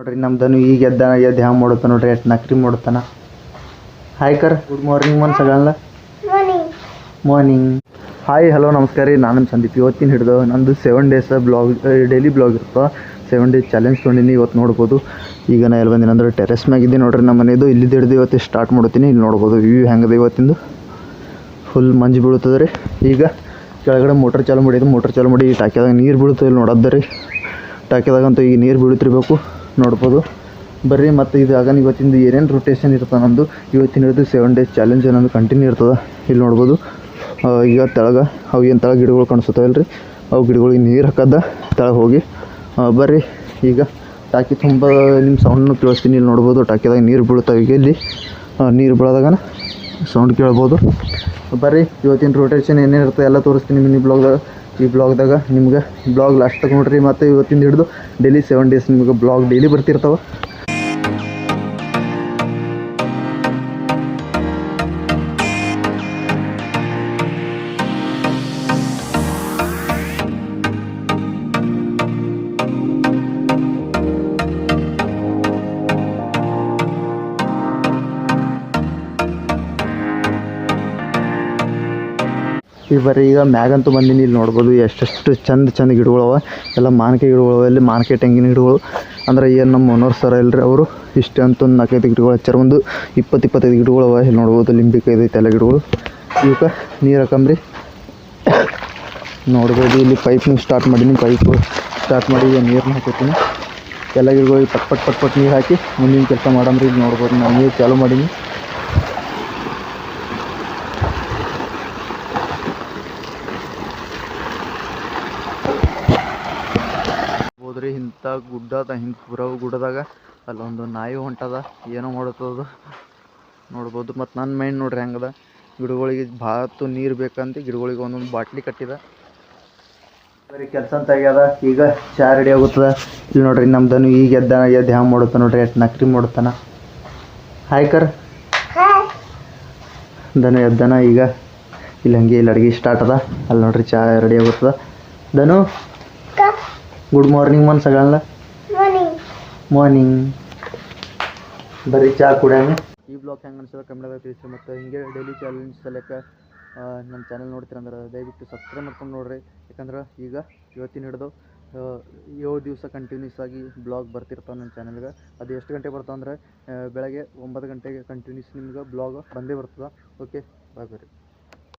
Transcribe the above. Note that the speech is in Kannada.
ನೋಡ್ರಿ ನಮ್ದನು ಈಗ ಎದ್ದು ಹ್ಯಾಂಗ ಮಾಡುತ್ತ ನೋಡ್ರಿ ಎಷ್ಟು ನಕ್ರಿ ಮಾಡುತ್ತಾನ. ಹಾಯ್ ಕರ್, ಗುಡ್ ಮಾರ್ನಿಂಗ್ ಮನ್ ಸಗಳ್ನ ಮಾರ್ನಿಂಗ್. ಹಾಯ್ ಹಲೋ ನಮಸ್ಕಾರ ರೀ, ನಾನು ಸಂದೀಪ್. ಇವತ್ತಿನ ಹಿಡಿದು ನಂದು 7 ಡೇಸ್ ಬ್ಲಾಗ್, ಡೈಲಿ ಬ್ಲಾಗ್ ಇರುತ್ತೆ. 7 ಡೇಸ್ ಚಾಲೆಂಜ್ ತೊಗೊಂಡಿನಿ. ಇವತ್ತು ನೋಡ್ಬೋದು. ಈಗ ನಾ ಎಲ್ಲಿ ಬಂದಿನಿ ಅಂದ್ರೆ ಟೆರೆಸ್ ಮ್ಯಾಗಿದ್ದೀನಿ ನೋಡ್ರಿ. ನಮ್ಮ ಮನೆಯದು ಇಲ್ಲಿ ಹಿಡಿದು ಇವತ್ತು ಸ್ಟಾರ್ಟ್ ಮಾಡ್ತೀನಿ. ಇಲ್ಲಿ ನೋಡ್ಬೋದು ವ್ಯೂ ಹೆಂಗದೆ ಇವತ್ತಿಂದು. ಫುಲ್ ಮಂಜು ಬೀಳ್ತದೆ ರೀ. ಈಗ ಕೆಳಗಡೆ ಮೋಟ್ರ್ ಚಾಲು ಮಾಡಿದ್ದು, ಮೋಟ್ರ್ ಚಾಲು ಮಾಡಿ ಟಾಕಿದಾಗ ನೀರು ಬೀಳುತ್ತೆ. ಇಲ್ಲಿ ನೋಡೋದು ರೀ, ಟಾಕಿದಾಗಂತೂ ಈಗ ನೀರು ಬೀಳುತ್ತಿರಬೇಕು, ನೋಡ್ಬೋದು ಬರ್ರಿ. ಮತ್ತು ಇದಾಗ ಇವತ್ತಿಂದು ಏನೇನು ರೊಟೇಷನ್ ಇರ್ತದೆ ನಮ್ಮದು. ಇವತ್ತಿನ ಹಿಡಿದು 7 ಡೇಸ್ ಚಾಲೆಂಜ್ ನಮ್ಮದು ಕಂಟಿನ್ಯೂ ಇರ್ತದೆ. ಇಲ್ಲಿ ನೋಡ್ಬೋದು. ಈಗ ತೆಳಗೆ ಅವು ಏನು ತೆಳಗೆ ಗಿಡಗಳು ಕಾಣಿಸುತ್ತವೆ ಅಲ್ರಿ, ಅವು ಗಿಡಗಳಿಗೆ ನೀರು ಹಾಕೋದ ತೆಳಗೆ ಹೋಗಿ ಬರ್ರಿ. ಈಗ ಟಾಕಿ ತುಂಬ ನಿಮ್ಮ ಸೌಂಡನ್ನು ಕೇಳಿಸ್ತೀನಿ. ಇಲ್ಲಿ ನೋಡ್ಬೋದು ಟಾಕಿದಾಗ ನೀರು ಬೀಳುತ್ತವೆ. ಈಗ ಇಲ್ಲಿ ನೀರು ಬೀಳೋದಾಗ ಸೌಂಡ್ ಕೇಳ್ಬೋದು. ಬರ್ರಿ, ಇವತ್ತಿನ ರೊಟೇಷನ್ ಏನೇನಿರುತ್ತೆ ಎಲ್ಲ ತೋರಿಸ್ತೀನಿ ಮಿನಿ ಬ್ಲಾಗ್ದಾಗ. ಈ ಬ್ಲಾಗ್ದಾಗ ನಿಮ್ಗೆ ಬ್ಲಾಗ್ ಲಾಸ್ಟ್ ತಗ ನೋಡ್ರಿ. ಮತ್ತು ಇವತ್ತಿಂದ ಹಿಡಿದು ಡೈಲಿ 7 ಡೇಸ್ ನಿಮ್ಗೆ ಬ್ಲಾಗ್ ಡೈಲಿ ಬರ್ತಿರ್ತಾವೆ. ಈಗ ಬರ್ರಿ, ಈಗ ಮ್ಯಾಗಂತೂ ಬಂದೀನಿ. ಇಲ್ಲಿ ನೋಡ್ಬೋದು ಎಷ್ಟೆಷ್ಟು ಚಂದ ಗಿಡಗಳವ. ಎಲ್ಲ ಮಾನ್ಕಾಯಿ ಗಿಡಗಳು, ಅಲ್ಲಿ ಮಾನ್ಕಾಯಿ ತೆಂಗಿನ ಗಿಡಗಳು. ಅಂದ್ರೆ ಏನು ನಮ್ಮ ಓನರ್ ಸರ ಇಲ್ಲರಿ, ಅವರು ಇಷ್ಟೇ ಅಂತ ಒಂದು 4-5 ಗಿಡಗಳು ಹಚ್ಚಾರ. ಒಂದು 20-25 ಗಿಡಗಳವ. ಇಲ್ಲಿ ನೋಡ್ಬೋದು ಲಿಂಬಿಕಾಯಿ ಐತೆ ಎಲ್ಲ ಗಿಡಗಳು. ಇವಕ್ಕೆ ನೀರು ಹಾಕಂಬ್ರಿ. ನೋಡ್ಬೋದು ಇಲ್ಲಿ ಪೈಪ್ನ ಸ್ಟಾರ್ಟ್ ಮಾಡೀನಿ. ಪೈಪ್ ಸ್ಟಾರ್ಟ್ ಮಾಡಿ ಈಗ ನೀರನ್ನ ಹಾಕೋತೀನಿ. ಎಲ್ಲ ಗಿಡಗಳಿಗೆ ಪಟ್ ನೀರು ಹಾಕಿ ಮುಂದಿನ ಕೆಲಸ ಮಾಡಂಬ್ರಿ. ಇಲ್ಲಿ ನೋಡ್ಬೋದು ನಾನು ನೀರು ಚಾಲು ಮಾಡೀನಿ. ಹೋದ್ರಿ ಇಂಥ ಗುಡ್ಡದ ಹಿಂಗೆ ಪೂರ ಗುಡ್ಡದಾಗ ಅಲ್ಲೊಂದು ನಾಯಿ ಹೊಂಟದ, ಏನೋ ಮಾಡುತ್ತದು ನೋಡ್ಬೋದು. ಮತ್ತು ನನ್ನ ಮೈಂಡ್ ನೋಡ್ರಿ ಹೆಂಗದ, ಗಿಡಗಳಿಗೆ ಭಾಳತ್ತು ನೀರು ಬೇಕಂತ ಗಿಡಗಳಿಗೆ ಒಂದೊಂದು ಬಾಟ್ಲಿ ಕಟ್ಟಿದ. ಬರೀ ಕೆಲಸ ಅಂತ ಆಗ್ಯದ. ಈಗ ಚಹಾ ರೆಡಿ ಆಗುತ್ತದೆ. ಇಲ್ಲಿ ನೋಡ್ರಿ ನಮ್ದನು ಈಗ ಎದ್ದು ಹ್ಯಾಂಗ ಮಾಡುತ್ತ ನೋಡ್ರಿ ಎಷ್ಟು ನಕ್ರಿ ಮಾಡುತ್ತಾನ. ಹಾಯ್ ಕರ್, ದನು ಎದ್ದನ. ಈಗ ಇಲ್ಲಿ ಹಂಗೆ ಇಲ್ಲಿ ಅಡುಗೆ ಸ್ಟಾರ್ಟ್ ಅದ. ಅಲ್ಲಿ ನೋಡ್ರಿ ಚಹಾ ರೆಡಿ ಆಗುತ್ತದೆ. ದನು ಗುಡ್ ಮಾರ್ನಿಂಗ್ ಮನ್ ಸಗಳ್ನ ಮಾರ್ನಿಂಗ್. ಬರೀ ಚಹಾ ಕುಡಿಯೋಣ. ಈ ಬ್ಲಾಗ್ ಹೆಂಗೆ ಅನ್ಸೋದು ಕನ್ನಡದಾಗ ತಿಳಿಸಿ. ಮತ್ತು ಹಿಂಗೆ ಡೈಲಿ ಚಾಲೆಂಜ್ ಸಲಕ್ಕೆ ನಮ್ಮ ಚಾನಲ್ ನೋಡ್ತೀರಂದ್ರೆ ದಯವಿಟ್ಟು ಸಬ್ಸ್ಕ್ರೈಬ್ ಮಾಡ್ಕೊಂಡು ನೋಡಿರಿ. ಯಾಕಂದ್ರೆ ಈಗ ಇವತ್ತಿನ ಹಿಡಿದು 7 ದಿವಸ ಕಂಟಿನ್ಯೂಸ್ ಆಗಿ ಬ್ಲಾಗ್ ಬರ್ತಿರ್ತಾವೆ ನನ್ನ ಚಾನಲ್ಗೆ. ಅದು ಎಷ್ಟು ಗಂಟೆ ಬರ್ತಾವೆ ಅಂದರೆ ಬೆಳಗ್ಗೆ 9 ಗಂಟೆಗೆ ಕಂಟಿನ್ಯೂಸ್ ನಿಮ್ಗೆ ಬ್ಲಾಗ್ ಬಂದೇ ಬರ್ತದೆ. ಓಕೆ, ಬಾಯ್ ಬರ್ರಿ.